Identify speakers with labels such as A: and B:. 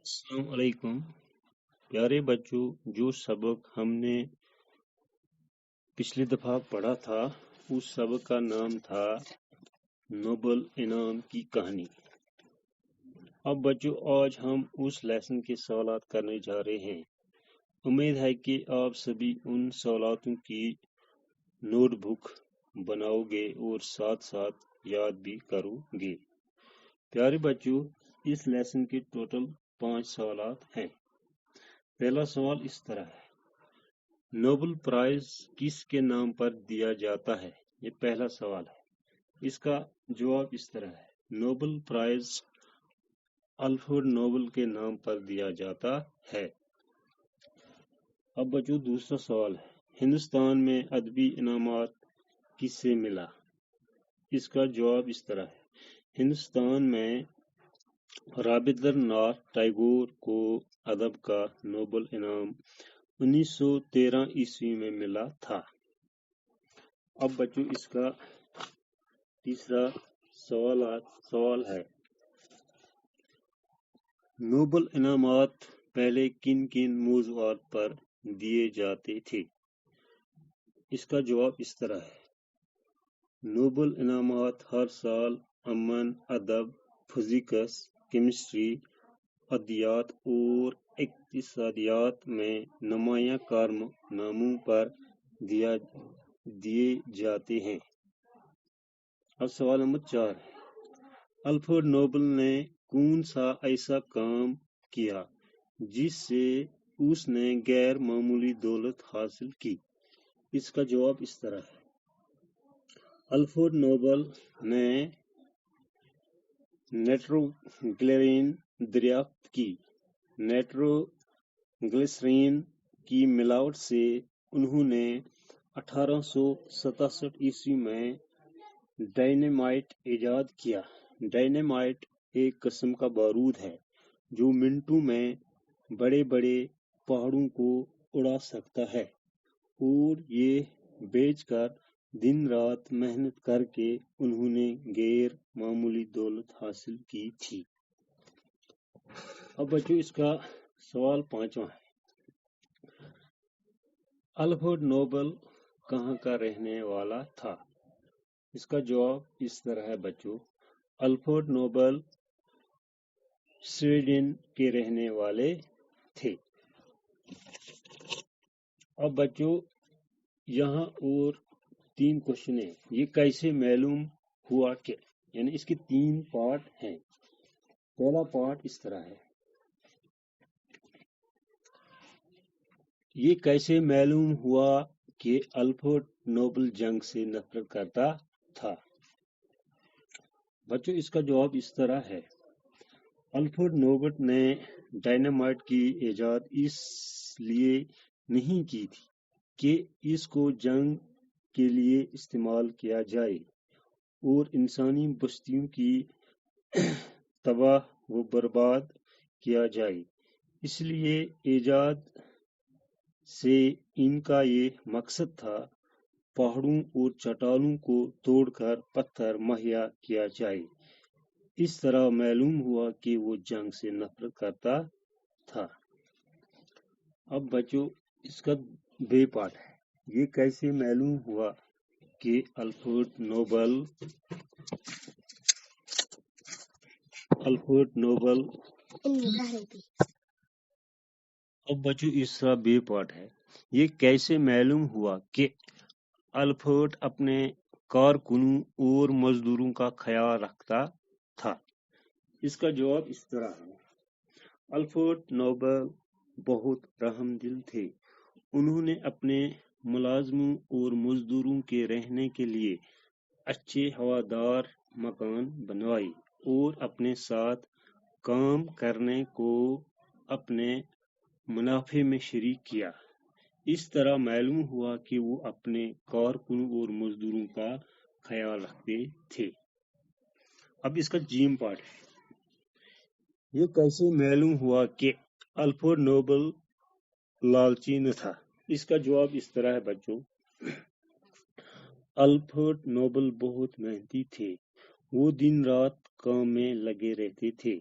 A: السلام علیکم پیارے بچوں، جو سبق ہم نے پچھلی دفعہ پڑھا تھا اس سبق کا نام تھا نوبل انعام کی کہانی۔ اب بچوں آج ہم اس لیسن کے سوالات کرنے جا رہے ہیں۔ امید ہے کہ آپ سبھی ان سوالاتوں کی نوٹ بک بناؤ گے اور ساتھ ساتھ یاد بھی کرو گے۔ پیارے بچوں، اس لیسن کے ٹوٹل 5 سوالات ہیں۔ پہلا سوال اس طرح ہے، نوبل پرائز کس کے نام پر دیا جاتا ہے؟ یہ پہلا سوال ہے۔ اس کا جواب اس طرح ہے، نوبل پرائز الفریڈ نوبل کے نام پر دیا جاتا ہے۔ اب بچوں دوسرا سوال ہے، ہندوستان میں ادبی انعامات کس سے ملا؟ اس کا جواب اس طرح ہے، ہندوستان میں رابندر ناتھ ٹیگور کو ادب کا نوبل انعام 1913 عیسوی میں ملا تھا۔ اب بچوں اس کا تیسرا سوال ہے، نوبل انعامات پہلے کن کن موضوعات پر دیے جاتے تھے؟ اس کا جواب اس طرح ہے، نوبل انعامات ہر سال امن، ادب، فزکس، کیمسٹری، ادویات اور اقتصادیات میں نمایاں کارناموں پر دیے جاتے ہیں۔ اب سوال نمبر 4 ہے، الفریڈ نوبل نے کون سا ایسا کام کیا جس سے اس نے غیر معمولی دولت حاصل کی؟ اس کا جواب اس طرح ہے، الفریڈ نوبل نے نائٹروگلیسرین دریافت کی۔ نائٹروگلیسرین کی ملاوٹ سے انہوں نے 1867 عیسوی میں ڈائنامائٹ ایجاد کیا۔ ڈائنامائٹ ایک قسم کا بارود ہے جو منٹوں میں بڑے بڑے پہاڑوں کو اڑا سکتا ہے، اور یہ بیچ کر دن رات محنت کر کے انہوں نے غیر معمولی دولت حاصل کی تھی۔ اب بچوں اس کا سوال 5واں ہے، الفریڈ نوبل کہاں کا رہنے والا تھا؟ اس کا جواب اس طرح ہے بچوں، الفریڈ نوبل سویڈن کے رہنے والے تھے۔ اب بچوں یہاں اور 3 کوشچن ہیں، یہ کیسے معلوم ہوا کہ، یعنی اس کے 3 پارٹ ہیں۔ پہلا پارٹ اس طرح ہے، یہ کیسے معلوم ہوا کہ الفریڈ نوبل جنگ سے نفرت کرتا تھا؟ بچوں اس کا جواب اس طرح ہے، الفریڈ نوبل نے ڈائنامائٹ کی ایجاد اس لیے نہیں کی تھی کہ اس کو جنگ کے لیے استعمال کیا جائے اور انسانی بستیوں کی تباہ و برباد کیا جائے، اس لیے ایجاد سے ان کا یہ مقصد تھا پہاڑوں اور چٹانوں کو توڑ کر پتھر مہیا کیا جائے۔ اس طرح معلوم ہوا کہ وہ جنگ سے نفرت کرتا تھا۔ اب بچوں اس کا بے پارٹ ہے، یہ کیسے معلوم ہوا کہ الفریڈ نوبل اب بچوں اس کا بے پارٹ ہے، یہ کیسے معلوم ہوا کہ الفریڈ اپنے کارکنوں اور مزدوروں کا خیال رکھتا تھا؟ اس کا جواب اس طرح ہے، الفریڈ نوبل بہت رحم دل تھے۔ انہوں نے اپنے ملازموں اور مزدوروں کے رہنے کے لیے اچھے ہوادار مکان بنوائے اور اپنے ساتھ کام کرنے کو اپنے منافع میں شریک کیا۔ اس طرح معلوم ہوا کہ وہ اپنے کارکنوں اور مزدوروں کا خیال رکھتے تھے۔ اب اس کا جیم پارٹ ہے، یہ کیسے معلوم ہوا کہ الفریڈ نوبل لالچی نہ تھا؟ اس کا جواب اس طرح ہے بچوں، الفریڈ نوبل بہت محنتی تھے، وہ دن رات کام میں لگے رہتے تھے